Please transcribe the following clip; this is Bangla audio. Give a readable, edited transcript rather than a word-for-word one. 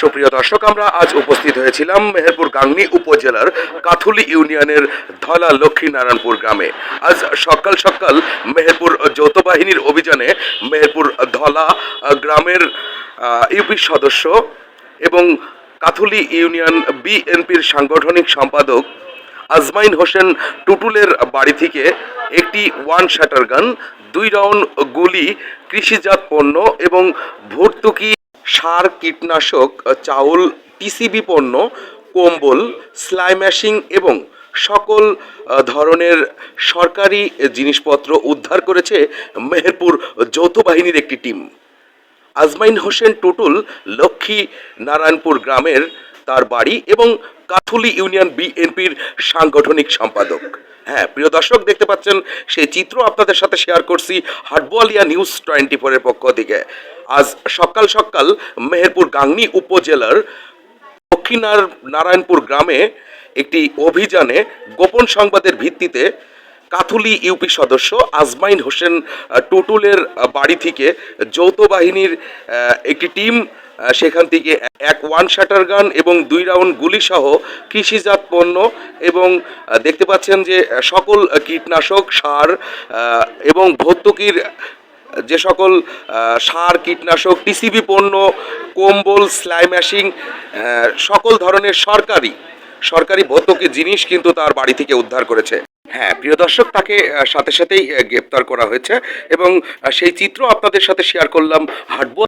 সুপ্রিয় দর্শক, আমরা আজ উপস্থিত হয়েছিলাম মেহেরপুর গাংনী উপজেলার কাথুলি ইউনিয়নের ধলা লক্ষ্মীনারায়ণপুর গ্রামে। আজ সকাল সকাল মেহেরপুর যৌথ বাহিনীর অভিযানে মেহেরপুর ধলা গ্রামের ইউপি সদস্য এবং কাথুলি ইউনিয়ন বিএনপির সাংগঠনিক সম্পাদক আজমাইন হোসেন টুটুলের বাড়ি থেকে একটি ওয়ান শাটার গান, 2 রাউন্ড গুলি, কৃষিজাত পণ্য এবং ভর্তুকি সার, কীটনাশক, চাউল, টিসিবি পণ্য, কম্বল, সেলাই মেশিন এবং সকল ধরনের সরকারি জিনিসপত্র উদ্ধার করেছে মেহেরপুর যৌথ বাহিনীর একটি টিম। আজমাইন হোসেন টুটুল লক্ষ্মী নারায়ণপুর গ্রামের তার বাড়ি এবং কাথুলি ইউনিয়ন বিএনপির সাংগঠনিক সম্পাদক। হ্যাঁ প্রিয় দর্শক, দেখতে পাচ্ছেন সেই চিত্র আপনাদের সাথে শেয়ার করছি হাটবোয়ালিয়া নিউজ 24 এর পক্ষ থেকে। আজ সকাল সকাল মেহেরপুর গাংনী উপজেলার লক্ষ্মী নারায়ণপুর গ্রামে একটি অভিযানে গোপন সংবাদের ভিত্তিতে কাথুলি ইউপি সদস্য আজমাইন হোসেন টুটুলের বাড়ি থেকে যৌথ বাহিনীর একটি টিম সেখান থেকে এক ওয়ান শাটার গান এবং 2 রাউন্ড গুলি সহ কৃষিজাত পণ্য এবং দেখতে পাচ্ছেন যে সকল কীটনাশক, সার এবং ভর্তুকির যে সকল সার, কীটনাশক, টিসিবি পণ্য, কম্বল, সেলাই মেশিন, সকল ধরনের সরকারি ভর্তুকি জিনিস কিন্তু তার বাড়ি থেকে উদ্ধার করেছে। হ্যাঁ প্রিয় দর্শক, তাকে সাথে সাথেই গ্রেপ্তার করা হয়েছে এবং সেই চিত্র আপনাদের সাথে শেয়ার করলাম হাটবোয়ালিয়া